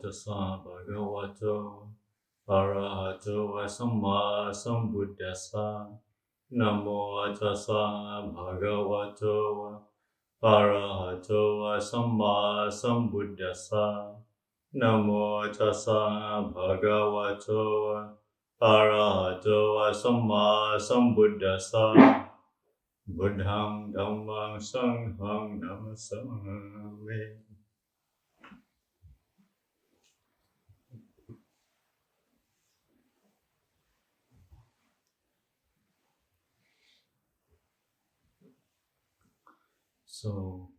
tassa bhagavato arahato samma sambuddhassa. Namo tassa bhagavato arahato samma sambuddhassa. Namo tassa bhagavato arahato samma sambuddhassa. Buddham Dhammam Sangham Namassami. So,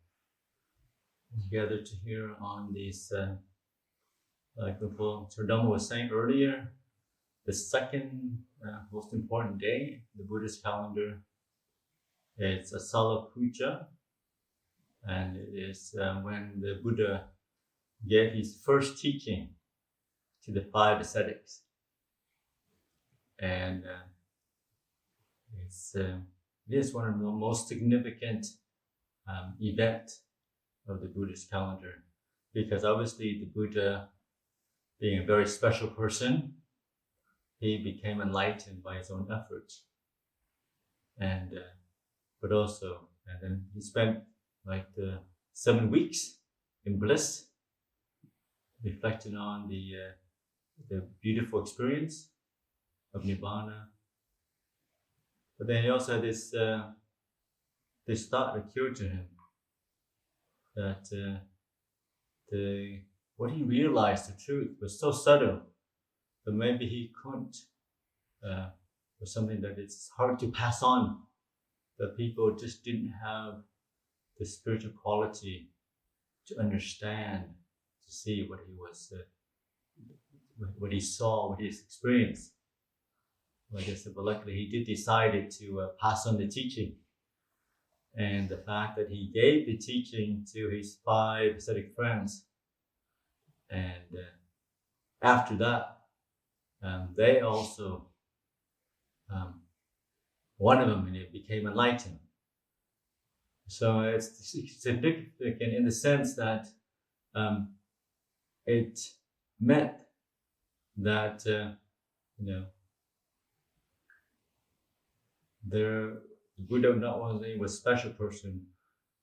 gathered to hear on this, like Sir Dhamma was saying earlier, the second most important day, the Buddhist calendar, it's Asalha Bucha, and it is when the Buddha gave his first teaching to the 5 ascetics. And it is one of the most significant event of the Buddhist calendar, because obviously the Buddha, being a very special person, he became enlightened by his own efforts, and then he spent like the 7 weeks in bliss, reflecting on the beautiful experience of Nibbana. But then he also had this thought occurred to him that what he realized, the truth, was so subtle that maybe he couldn't, was something that it's hard to pass on, that people just didn't have the spiritual quality to understand, to see what he was, what he saw, what he experienced. Like I said, but luckily he did decide to pass on the teaching. And the fact that he gave the teaching to his 5 ascetic friends, and after that, they also, one of them became enlightened. So it's significant in the sense that it meant that the Buddha not only was a special person,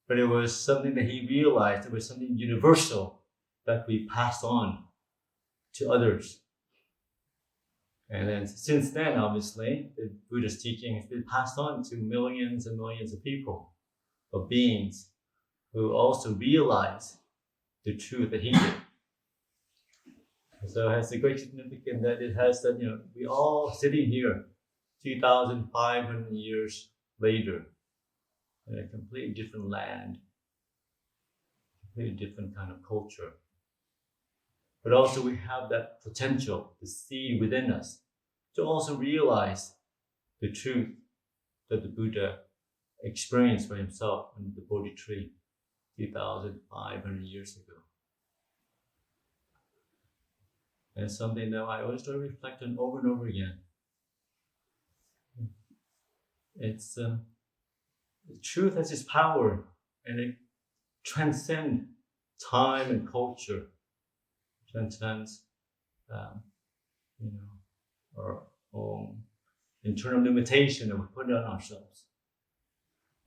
but it was something that he realized, it was something universal that we passed on to others. And then since then, obviously, the Buddha's teaching has been passed on to millions and millions of people, of beings who also realize the truth that he did. So it has a great significance that it has that, we all sitting here 2,500 years later in a completely different land, completely different kind of culture. But also we have that potential, the seed within us, to also realize the truth that the Buddha experienced for himself under the Bodhi tree 2,500 years ago. And it's something that I always try to reflect on over and over again. It's the truth has its power, and it transcends time and culture, transcends our own internal limitation that we put on ourselves.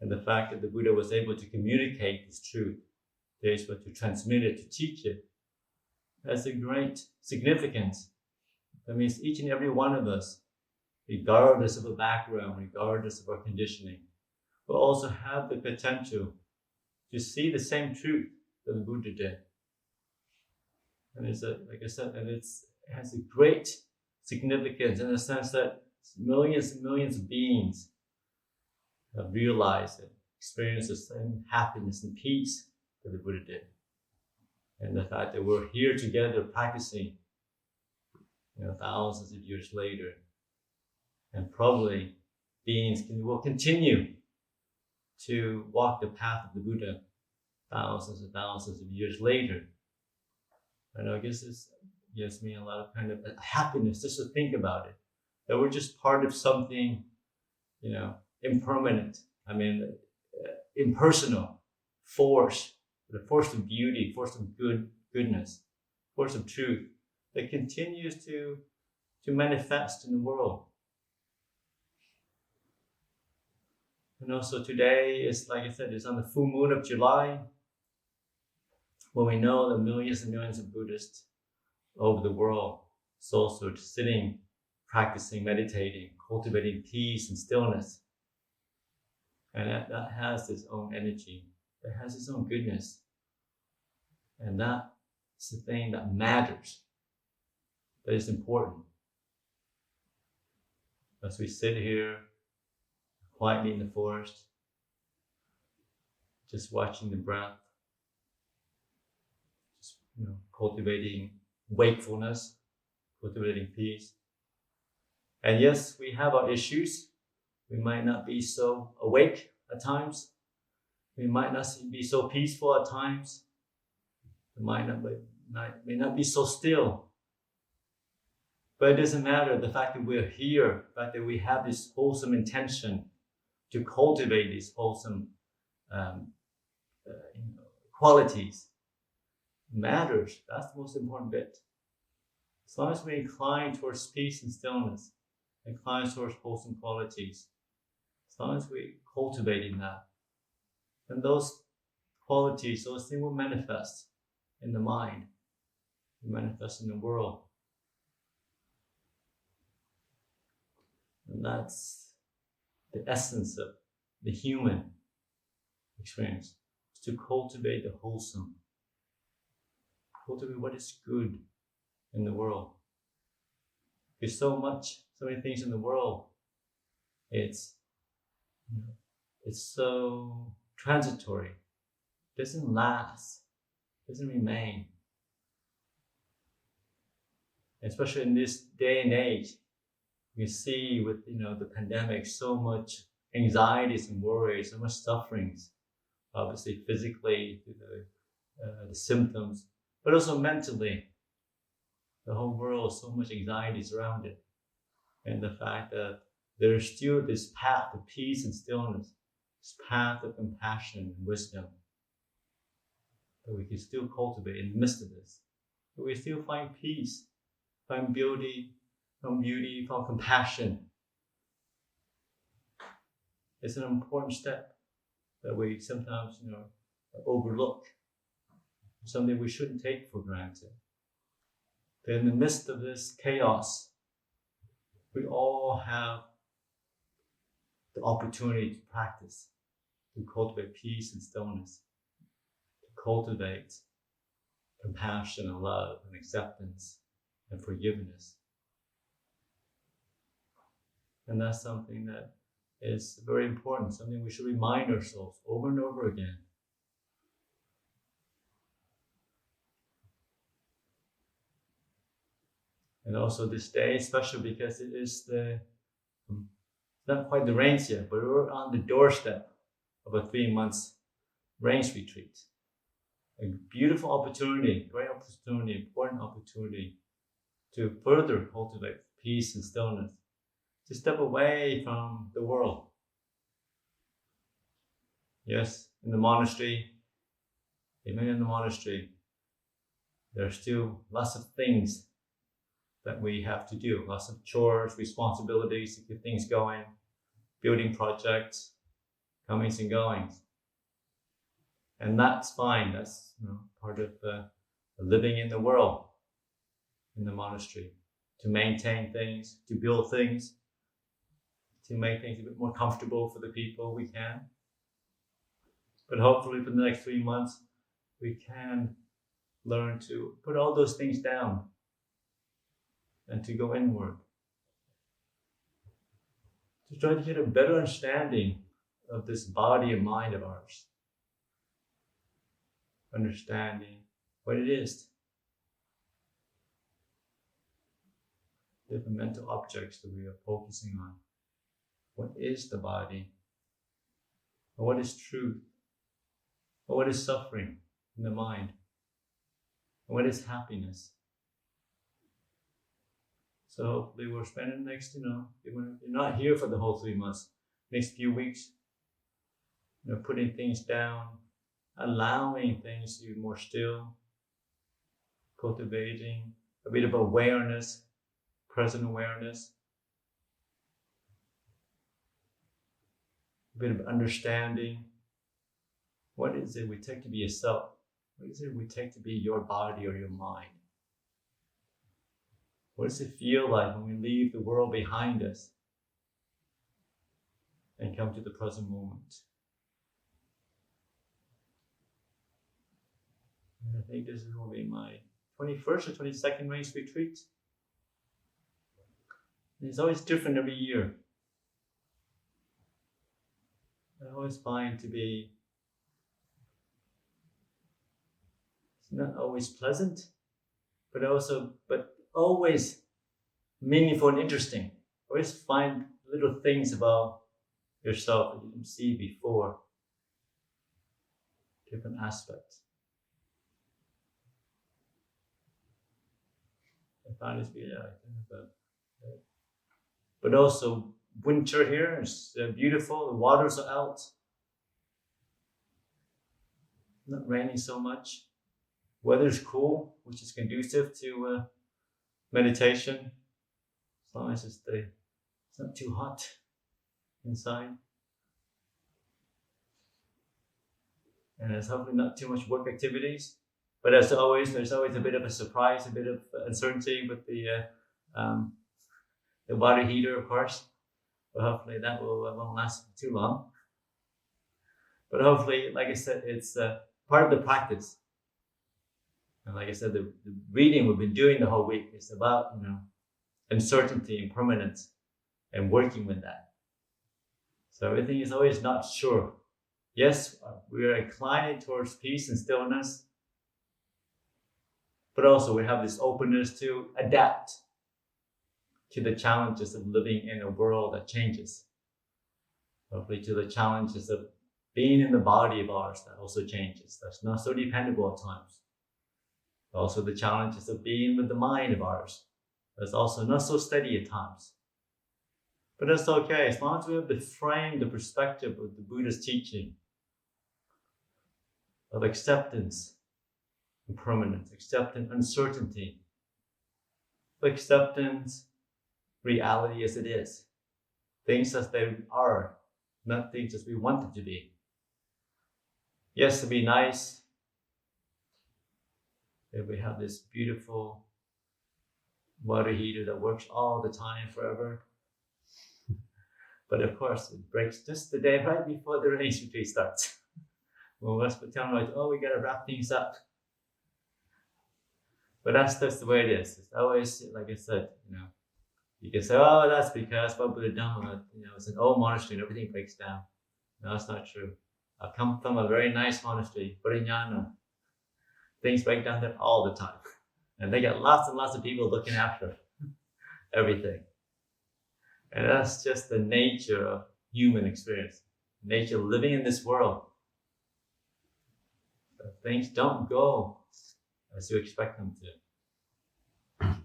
And the fact that the Buddha was able to communicate this truth, to be able to transmit it, to teach it, has a great significance. That means each and every one of us, regardless of our background, regardless of our conditioning, will also have the potential to see the same truth that the Buddha did. And it's like I said, and it has a great significance in the sense that millions and millions of beings have realized and experienced the same happiness and peace that the Buddha did. And the fact that we're here together practicing, thousands of years later, and probably beings will continue to walk the path of the Buddha thousands and thousands of years later. And I guess this gives me a lot of kind of happiness just to think about it, that we're just part of something, impermanent. Impersonal force, the force of beauty, force of goodness, force of truth that continues to manifest in the world. And also today is, like I said, it's on the full moon of July, when we know that millions and millions of Buddhists over the world, souls are sitting, practicing, meditating, cultivating peace and stillness. And that has its own energy, it has its own goodness. And that's the thing that matters, that is important. As we sit here quietly in the forest, just watching the breath, just cultivating wakefulness, cultivating peace. And yes, we have our issues. We might not be so awake at times. We might not be so peaceful at times. We may not be so still. But it doesn't matter. The fact that we're here, the fact that we have this wholesome intention to cultivate these wholesome qualities matters. That's the most important bit. As long as we incline towards peace and stillness, incline towards wholesome qualities, as long as we're cultivating that, then those qualities, those things will manifest in the mind, will manifest in the world. And that's the essence of the human experience, is to cultivate the wholesome, cultivate what is good in the world. There's so many things in the world, it's so transitory, it doesn't last, it doesn't remain. Especially in this day and age, you see with the pandemic, so much anxieties and worries, so much sufferings, obviously physically, the symptoms, but also mentally. The whole world, so much anxieties around it. And the fact that there's still this path of peace and stillness, this path of compassion and wisdom, that we can still cultivate in the midst of this. That we still find peace, find beauty, find compassion. It's an important step that we sometimes, overlook. Something we shouldn't take for granted. That in the midst of this chaos, we all have the opportunity to practice, to cultivate peace and stillness, to cultivate compassion and love and acceptance and forgiveness. And that's something that is very important, something we should remind ourselves over and over again. And also this day, especially because it is not quite the rains yet, but we're on the doorstep of a 3 months rains retreat. A beautiful opportunity, great opportunity, important opportunity to further cultivate peace and stillness, to step away from the world. Yes, in the monastery, even in the monastery, there are still lots of things that we have to do, lots of chores, responsibilities to keep things going, building projects, comings and goings. And that's fine, that's part of living in the world, in the monastery, to maintain things, to build things, to make things a bit more comfortable for the people we can. But hopefully for the next 3 months, we can learn to put all those things down and to go inward, to try to get a better understanding of this body and mind of ours, understanding what it is, different mental objects that we are focusing on. What is the body? Or what is truth? Or what is suffering in the mind? And what is happiness? So hopefully we'll spend the next, you're not here for the whole 3 months, next few weeks, putting things down, allowing things to be more still, cultivating a bit of awareness, present awareness, a bit of understanding. What is it we take to be a self? What is it we take to be your body or your mind? What does it feel like when we leave the world behind us and come to the present moment? And I think this will be my 21st or 22nd race retreat. It's always different every year. I always find to be, it's not always pleasant, but always meaningful and interesting. Always find little things about yourself that you didn't see before. Different aspects. I find this be but also winter here is beautiful. The waters are out. Not raining so much. Weather's cool, which is conducive to meditation. As long as it's not too hot inside. And there's hopefully not too much work activities. But as always, there's always a bit of a surprise, a bit of uncertainty with the water heater, of course. But hopefully that won't last too long. But hopefully, like I said, it's part of the practice. And like I said, the reading we've been doing the whole week is about, uncertainty, impermanence, and working with that. So everything is always not sure. Yes, we are inclined towards peace and stillness, but also we have this openness to adapt to the challenges of living in a world that changes. Hopefully to the challenges of being in the body of ours that also changes. That's not so dependable at times. Also the challenges of being with the mind of ours. That's also not so steady at times. But that's okay, as long as we have the frame, the perspective of the Buddha's teaching of acceptance, impermanence, acceptance, uncertainty, acceptance, reality as it is, things as they are, not things as we want them to be. Yes, it'd be nice if we have this beautiful water heater that works all the time, forever. But of course, it breaks just the day right before the race retreat starts. When we're telling like, we gotta wrap things up. But that's the way it is. It's always, like I said, you can say, that's because Buddha Dhamma, it's an old monastery and everything breaks down. No, that's not true. I come from a very nice monastery, Parinyana. Things break down there all the time. And they got lots and lots of people looking after everything. And that's just the nature of human experience. Nature of living in this world. But things don't go as you expect them to.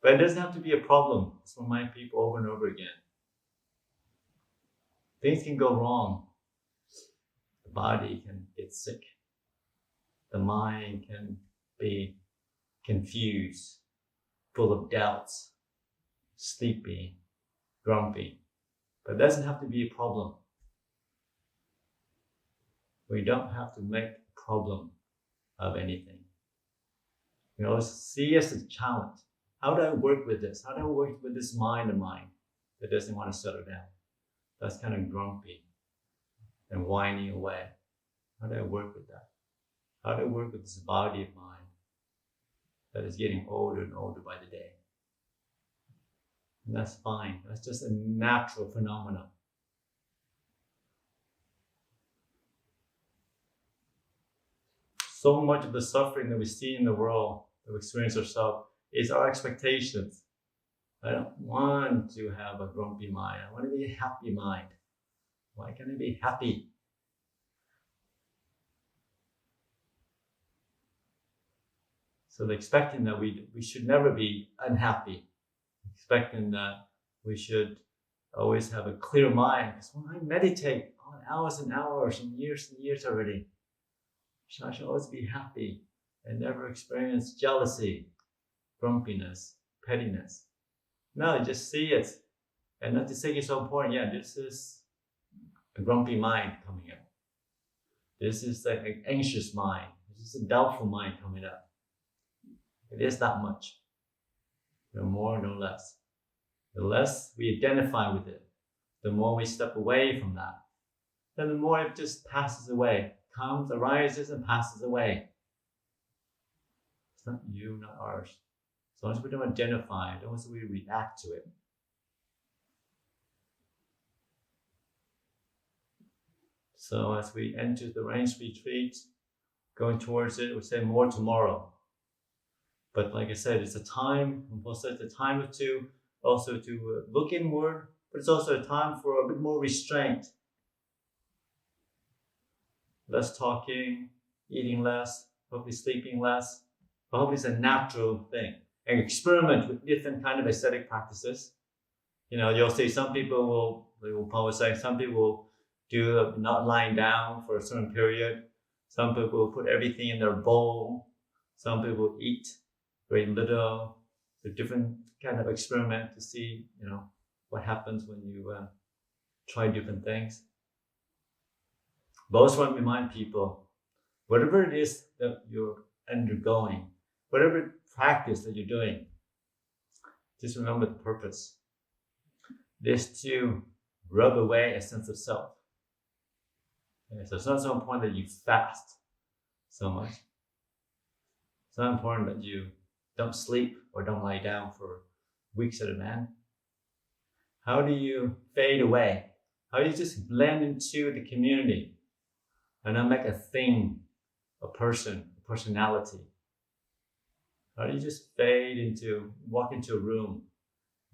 But it doesn't have to be a problem. That's what I remind people over and over again. Things can go wrong. The body can get sick. The mind can be confused, full of doubts, sleepy, grumpy. But it doesn't have to be a problem. We don't have to make a problem of anything. See it as a challenge. How do I work with this? How do I work with this mind of mine that doesn't want to settle down? That's kind of grumpy and whining away. How do I work with that? How do I work with this body of mine that is getting older and older by the day? And that's fine. That's just a natural phenomenon. So much of the suffering that we see in the world, that we experience ourselves, is our expectations. I don't want to have a grumpy mind. I want to be a happy mind. Why can't I be happy? So expecting that we should never be unhappy, expecting that we should always have a clear mind. Because when I meditate on hours and hours and years already, I should always be happy. and never experience jealousy, grumpiness, pettiness. No, just see it. And not to say it's so important. Yeah, this is a grumpy mind coming up. This is an anxious mind. This is a doubtful mind coming up. It is that much. No more, no less. The less we identify with it, the more we step away from that, then the more it just passes away. Comes, arises, and passes away. It's not you, not ours. As long as we don't identify, as long as we react to it. So as we enter the rains retreat, going towards it, we say more tomorrow. But like I said, it's a time, it's a time or two also to look inward, but it's also a time for a bit more restraint. Less talking, eating less, hopefully sleeping less. But hopefully it's a natural thing. And experiment with different kind of ascetic practices. You'll see some people will probably say, some people will do not lying down for a certain period. Some people will put everything in their bowl. Some people will eat very little. So different kind of experiment to see, what happens when you try different things. But I always want to remind people, whatever it is that you're undergoing, whatever practice that you're doing, just remember the purpose. This to rub away a sense of self. Okay, so it's not so important that you fast so much. It's not important that you don't sleep or don't lie down for weeks at a time. How do you fade away? How do you just blend into the community and not make a thing, a person, a personality? How do you just walk into a room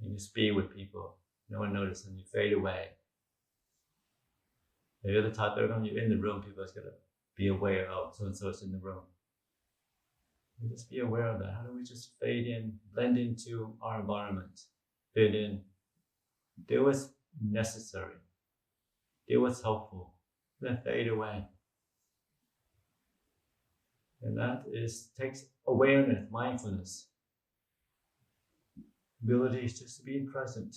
and just be with people? No one notices and you fade away. The other type, when you're in the room, people are going to be aware of so-and-so is in the room. You just be aware of that. How do we just fade in, blend into our environment, fit in, do what's necessary, do what's helpful, then fade away. And that takes awareness, mindfulness. Ability is just to be present.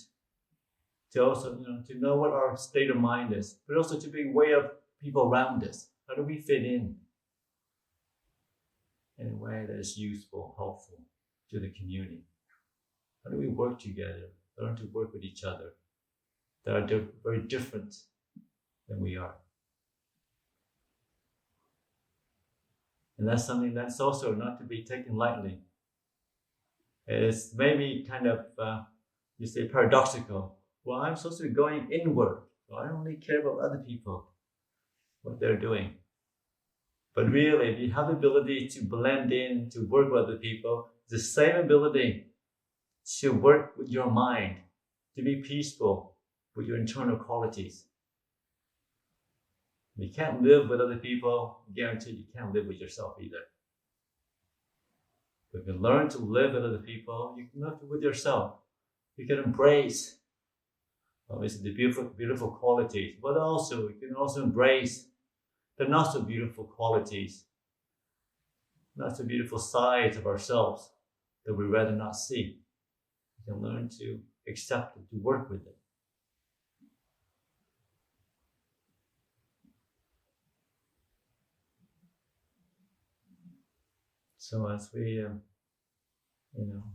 To also, to know what our state of mind is, but also to be aware of people around us. How do we fit in a way that is useful, helpful to the community? How do we work together, learn to work with each other that are very different than we are? And that's something that's also not to be taken lightly. It's maybe kind of, you say, paradoxical. Well, I'm supposed to be going inward, so I don't really care about other people, what they're doing. But really, if you have the ability to blend in, to work with other people, the same ability to work with your mind, to be peaceful with your internal qualities. If you can't live with other people, I guarantee you can't live with yourself either. But if you learn to live with other people, you can live with yourself. You can embrace obviously the beautiful qualities, but also you can also embrace the not so beautiful qualities, not so beautiful sides of ourselves that we rather not see. You can learn to accept it, to work with it. So as we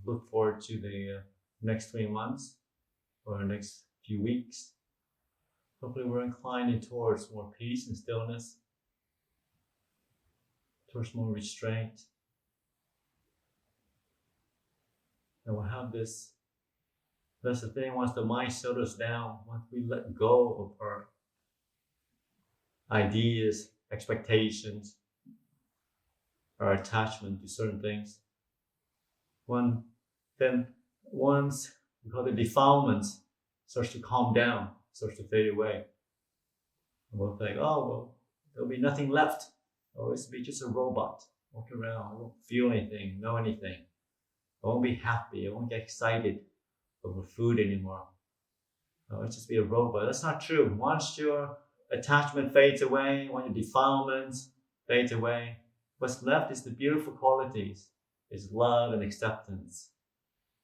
look forward to the next 3 months or next few weeks, hopefully we're inclining towards more peace and stillness, towards more restraint. And we'll have this, that's the thing, once the mind settles down, once we let go of our ideas, expectations, our attachment to certain things, then once we call it defilements starts to calm down, starts to fade away. And we'll think, oh, well, there'll be nothing left. I'll always be just a robot, walk around, I won't feel anything, know anything. I won't be happy, I won't get excited over food anymore. I'll just be a robot. That's not true. Once your attachment fades away, once your defilements fades away, What's left is the beautiful qualities. It's love and acceptance.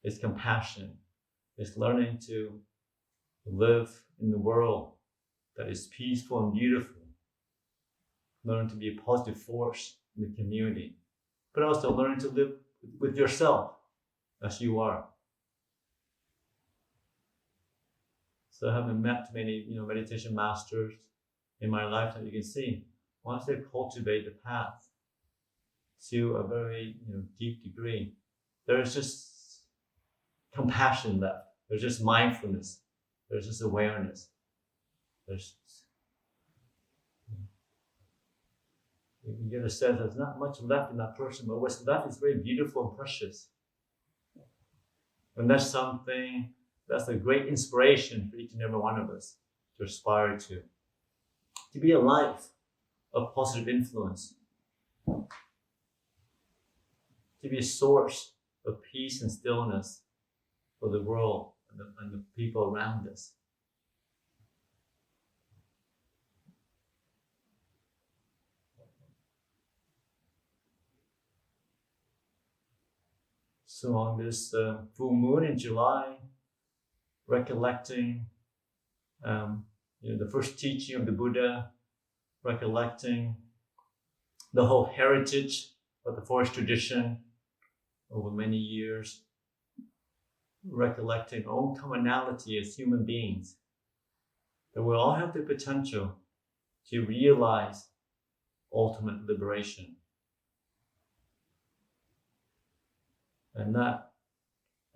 It's compassion. It's learning to live in the world that is peaceful and beautiful. Learn to be a positive force in the community, but also learn to live with yourself as you are. So I haven't met many, meditation masters in my lifetime. You can see once they cultivate the path to a very, deep degree, there's just compassion left. There's just mindfulness. There's just awareness. There's you get a sense there's not much left in that person, but what's left is very beautiful and precious. And that's something, that's a great inspiration for each and every one of us to aspire to be a life of positive influence, to be a source of peace and stillness for the world and the people around us. So on this full moon in July, recollecting the first teaching of the Buddha, recollecting the whole heritage of the forest tradition over many years, recollecting our own commonality as human beings, that we all have the potential to realize ultimate liberation. And that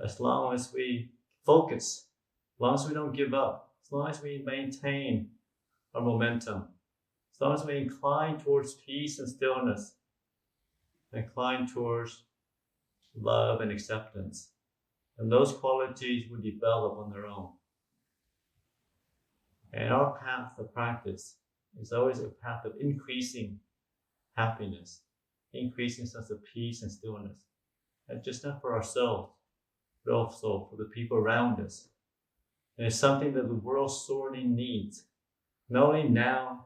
as long as we focus, as long as we don't give up, as long as we maintain our momentum, as long as we incline towards peace and stillness, incline towards love and acceptance, and those qualities will develop on their own. And our path of practice is always a path of increasing happiness, increasing sense of peace and stillness. And just not for ourselves, but also for the people around us. And it's something that the world sorely needs, not only now,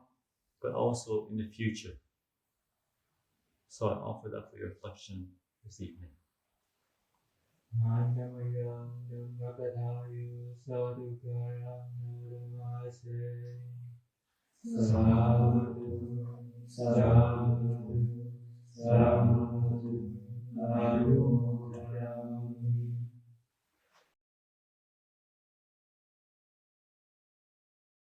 but also in the future. So I offer that for your reflection this evening. Sadhu, sadhu, sadhu,